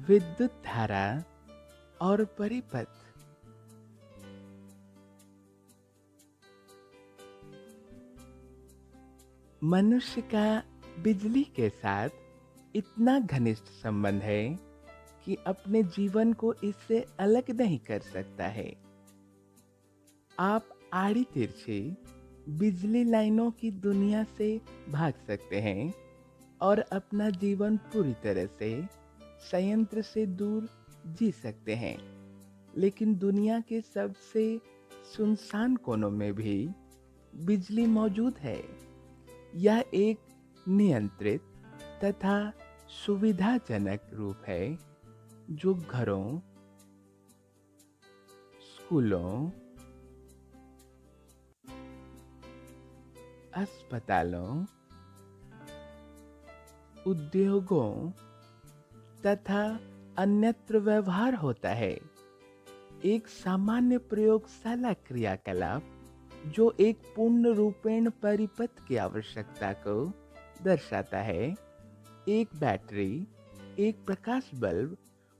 विद्युत धारा और परिपथ। मनुष्य का बिजली के साथ इतना घनिष्ठ संबंध है कि अपने जीवन को इससे अलग नहीं कर सकता है। आप आड़ी तिरछी बिजली लाइनों की दुनिया से भाग सकते हैं और अपना जीवन पूरी तरह से संयंत्र से दूर जी सकते हैं, लेकिन दुनिया के सबसे सुनसान कोनों में भी बिजली मौजूद है। यह एक नियंत्रित तथा सुविधाजनक रूप है जो घरों, स्कूलों, अस्पतालों, उद्योगों तथा अन्यत्र व्यवहार होता है। एक सामान्य प्रयोगशाला क्रियाकलाप जो एक पूर्ण रूपेण परिपथ की आवश्यकता को दर्शाता है, एक बैटरी, एक प्रकाश बल्ब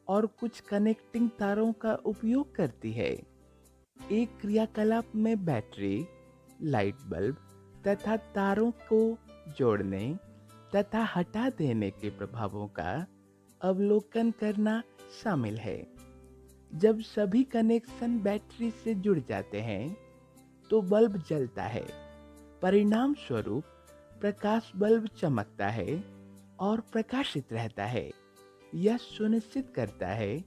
और कुछ कनेक्टिंग तारों का उपयोग करती है। एक क्रियाकलाप में बैटरी, लाइट बल्ब तथा तारों को जोड़ने तथा हटा देने के प्रभावों का अवलोकन करना शामिल है। जब सभी कनेक्शन बैटरी से जुड़ जाते हैं तो बल्ब जलता है। परिणाम स्वरूप प्रकाश बल्ब चमकता है और प्रकाशित रहता है। यह सुनिश्चित करता है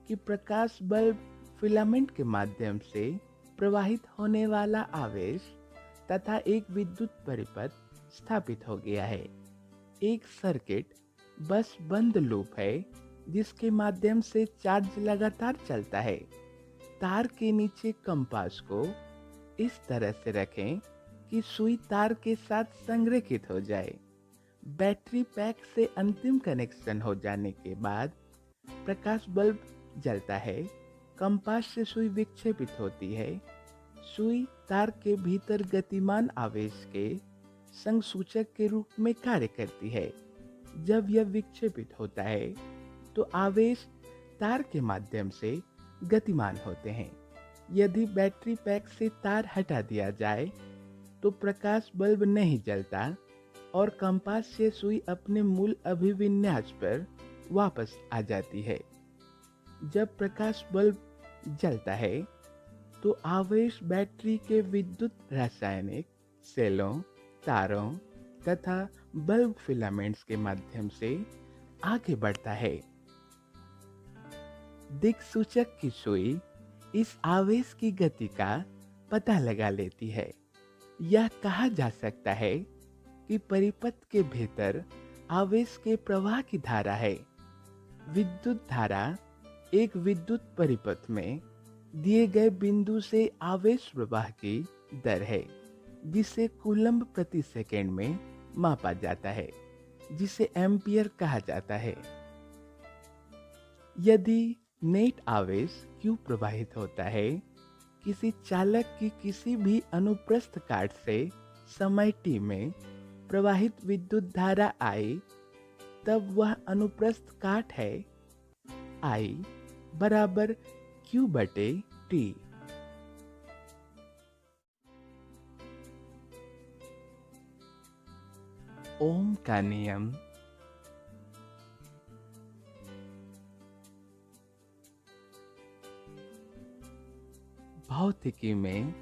कि प्रकाश बल्ब फिलामेंट के माध्यम से प्रवाहित होने वाला आवेश तथा एक विद्युत परिपथ स्थापित हो गया है। एक सर्किट बस बंद लूप है जिसके माध्यम से चार्ज लगातार चलता है। तार के नीचे कंपास को इस तरह से रखें कि सुई तार के साथ संरेखित हो जाए। बैटरी पैक से अंतिम कनेक्शन हो जाने के बाद प्रकाश बल्ब जलता है। कंपास से सुई विक्षेपित होती है। सुई तार के भीतर गतिमान आवेश के संसूचक के रूप में कार्य करती है। जब यह विक्षेपित होता है तो आवेश तार के माध्यम से गतिमान होते हैं। यदि बैटरी पैक से तार हटा दिया जाए तो प्रकाश बल्ब नहीं जलता और कंपास से सुई अपने मूल अभिविन्यास पर वापस आ जाती है। जब प्रकाश बल्ब जलता है तो आवेश बैटरी के विद्युत, रासायनिक, सेलों, तारों तथा बल्ब फिलामेंट्स के माध्यम से आगे बढ़ता है। दिक्सूचक की सुई इस आवेश की गति का पता लगा लेती है। यह कहा जा सकता है कि परिपथ के भीतर आवेश के प्रवाह की धारा है। विद्युत धारा एक विद्युत परिपथ में दिए गए बिंदु से आवेश प्रवाह की दर है, जिसे कूलम्ब प्रति सेकंड में मापा जाता है, जिसे एम्पियर कहा जाता है। यदि नेट आवेश Q प्रवाहित होता है किसी चालक की किसी भी अनुप्रस्थ काट से समय t में प्रवाहित विद्युत धारा I, तब वह अनुप्रस्थ काट है I बराबर Q बटे T। ओम का नियम। भौतिकी में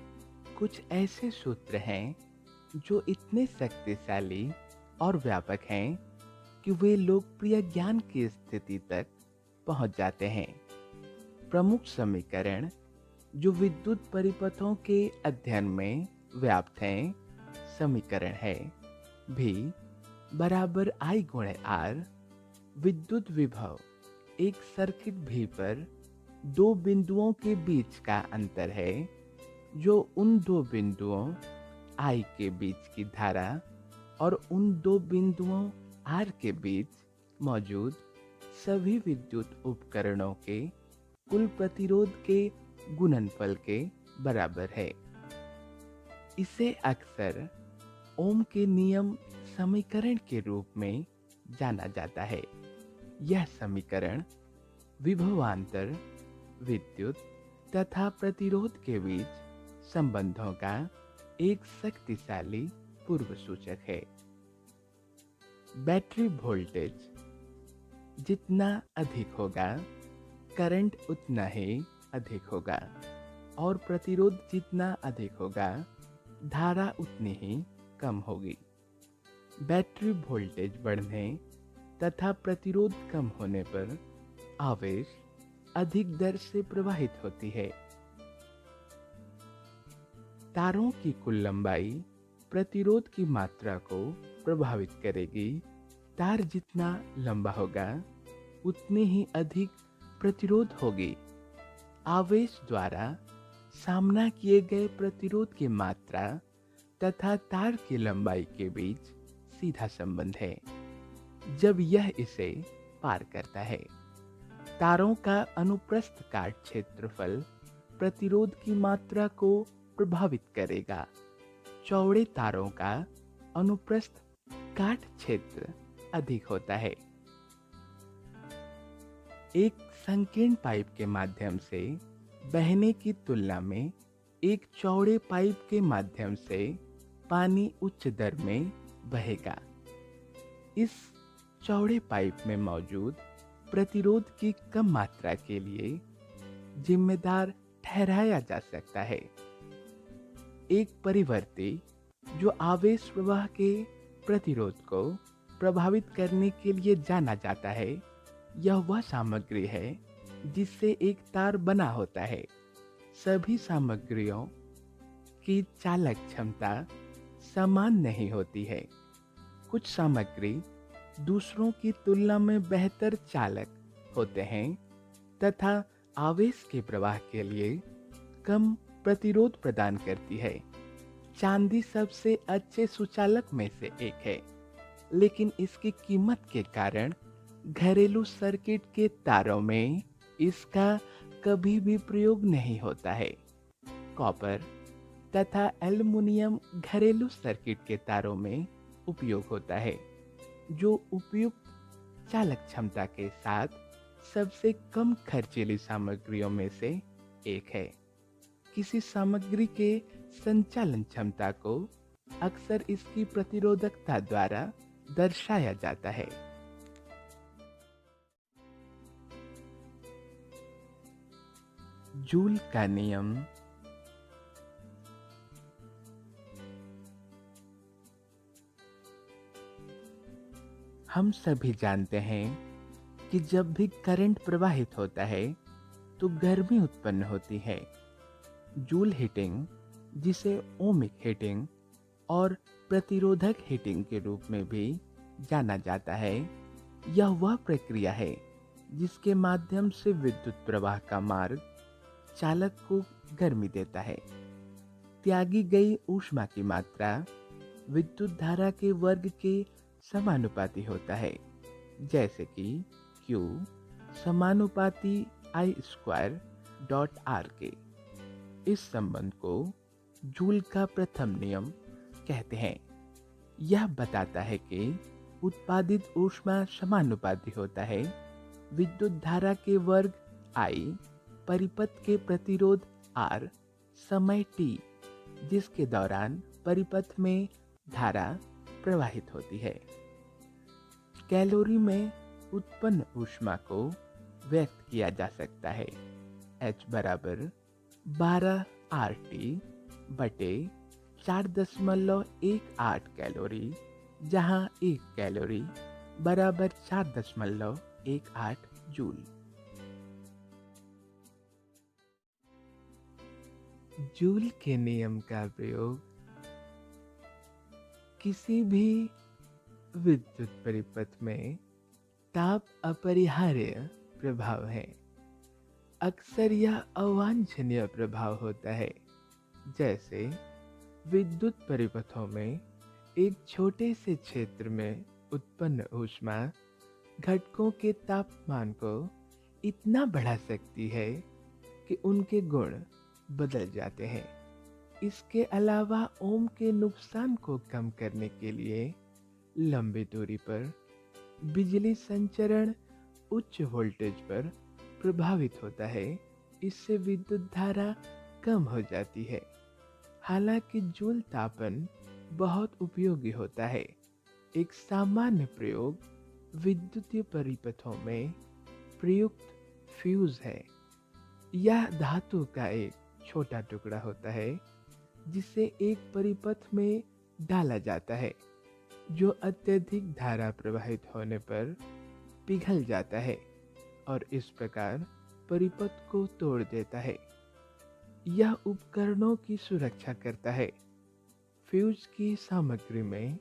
कुछ ऐसे सूत्र हैं जो इतने शक्तिशाली और व्यापक हैं कि वे लोकप्रिय ज्ञान की स्थिति तक पहुंच जाते हैं। प्रमुख समीकरण जो विद्युत परिपथों के अध्ययन में व्याप्त हैं, समीकरण है V बराबर I गुणे R। विद्युत विभव एक सर्किट V पर दो बिंदुओं के बीच का अंतर है, जो उन दो बिंदुओं I के बीच की धारा और उन दो बिंदुओं R के बीच मौजूद सभी विद्युत उपकरणों के कुल प्रतिरोध के गुणनफल के बराबर है। इसे अक्सर ओम के नियम समीकरण के रूप में जाना जाता है। यह समीकरण विभवांतर विद्युत तथा प्रतिरोध के बीच संबंधों का एक शक्तिशाली पूर्व सूचक है। बैटरी वोल्टेज जितना अधिक होगा, करंट उतना ही अधिक होगा, और प्रतिरोध जितना अधिक होगा, धारा उतनी ही कम होगी। बैटरी वोल्टेज बढ़ने तथा प्रतिरोध कम होने पर आवेश अधिक दर से प्रवाहित होती है। तारों की कुल लंबाई प्रतिरोध की मात्रा को प्रभावित करेगी। तार जितना लंबा होगा, उतनी ही अधिक प्रतिरोध होगी। आवेश द्वारा सामना किए गए प्रतिरोध की मात्रा तथा तार की लंबाई के बीच सीधा संबंध है। जब यह इसे पार करता है, तारों का अनुप्रस्थ काट क्षेत्रफल प्रतिरोध की मात्रा को प्रभावित करेगा। चौड़े तारों का अनुप्रस्थ काट क्षेत्र अधिक होता है। एक संकीर्ण पाइप के माध्यम से बहने की तुलना में एक चौड़े पाइप के माध्यम से पानी उच्च दर में बहेगा। इस चौड़े पाइप में मौजूद प्रतिरोध की कम मात्रा के लिए जिम्मेदार ठहराया जा सकता है। एक परिवर्ती जो आवेश प्रवाह के प्रतिरोध को प्रभावित करने के लिए जाना जाता है, यह वह सामग्री है जिससे एक तार बना होता है। सभी सामग्रियों की चालक क्षमता समान नहीं होती है। कुछ सामग्री दूसरों की तुलना में बेहतर चालक होते हैं तथा आवेश के प्रवाह के लिए कम प्रतिरोध प्रदान करती है। चांदी सबसे अच्छे सुचालक में से एक है, लेकिन इसकी कीमत के कारण घरेलू सर्किट के तारों में इसका कभी भी प्रयोग नहीं होता है। कॉपर तथा एल्युमिनियम घरेलू सर्किट के तारों में उपयोग होता है, जो उपयुक्त चालक क्षमता के साथ सबसे कम खर्चीली सामग्रियों में से एक है। किसी सामग्री के संचालन क्षमता को अक्सर इसकी प्रतिरोधकता द्वारा दर्शाया जाता है। जूल का नियम। हम सभी जानते हैं कि जब भी करंट प्रवाहित होता है तो गर्मी उत्पन्न होती है। जूल हीटिंग, जिसे ओमिक हीटिंग और प्रतिरोधक हीटिंग के रूप में भी जाना जाता है, यह वह प्रक्रिया है जिसके माध्यम से विद्युत प्रवाह का मार्ग चालक को गर्मी देता है। त्यागी गई ऊष्मा की मात्रा विद्युत धारा के वर्ग के समानुपाती होता है, जैसे कि Q समानुपाती I².R के। इस संबंध को जूल का प्रथम नियम कहते हैं। यह बताता है कि उत्पादित ऊष्मा समानुपाती होता है विद्युत धारा के वर्ग I, परिपथ के प्रतिरोध R, समय t जिसके दौरान परिपथ में धारा प्रवाहित होती है। कैलोरी में उत्पन्न ऊष्मा को व्यक्त किया जा सकता है H बराबर 12 RT बटे 4.18 कैलोरी, जहां 1 कैलोरी बराबर 4.18 जूल। जूल के नियम का प्रयोग किसी भी विद्युत परिपथ में ताप अपरिहार्य प्रभाव है। अक्सर यह अवांछनीय प्रभाव होता है, जैसे विद्युत परिपथों में एक छोटे से क्षेत्र में उत्पन्न ऊष्मा घटकों के तापमान को इतना बढ़ा सकती है कि उनके गुण बदल जाते हैं। इसके अलावा ओम के नुकसान को कम करने के लिए लंबी दूरी पर बिजली संचरण उच्च वोल्टेज पर प्रभावित होता है, इससे विद्युत धारा कम हो जाती है। हालांकि जूल तापन बहुत उपयोगी होता है। एक सामान्य प्रयोग विद्युतीय परिपथों में प्रयुक्त फ्यूज है। यह धातु का एक छोटा टुकड़ा होता है जिसे एक परिपथ में डाला जाता है, जो अत्यधिक धारा प्रवाहित होने पर पिघल जाता है और इस प्रकार परिपथ को तोड़ देता है। यह उपकरणों की सुरक्षा करता है। फ्यूज की सामग्री में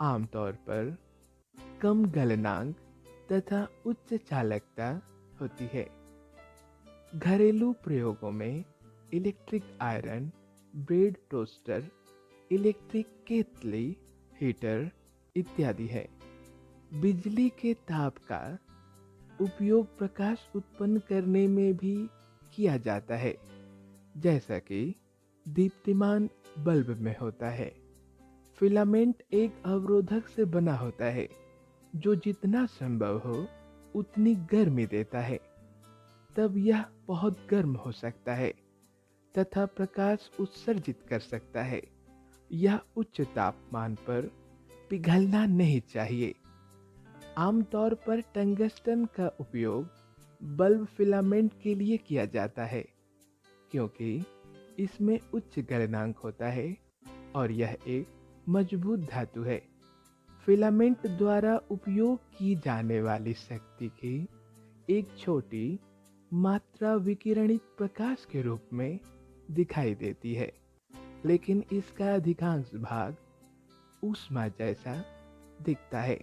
आमतौर पर कम गलनांक तथा उच्च चालकता होती है। घरेलू प्रयोगों में electric iron, bread toaster, electric केतली, हीटर इत्यादि है। बिजली के ताप का उपयोग प्रकाश उत्पन्न करने में भी किया जाता है, जैसा कि दीप्तिमान बल्ब में होता है। फिलामेंट एक अवरोधक से बना होता है जो जितना संभव हो उतनी गर्मी देता है। तब यह बहुत गर्म हो सकता है तथा प्रकाश उत्सर्जित कर सकता है। यह उच्च तापमान पर पिघलना नहीं चाहिए। आमतौर पर टंगस्टन का उपयोग बल्ब फिलामेंट के लिए किया जाता है, क्योंकि इसमें उच्च गलनांक होता है और यह एक मजबूत धातु है। फिलामेंट द्वारा उपयोग की जाने वाली शक्ति की एक छोटी मात्रा विकिरणित प्रकाश के रूप में दिखाई देती है, लेकिन इसका अधिकांश भाग ऊष्मा जैसा दिखता है।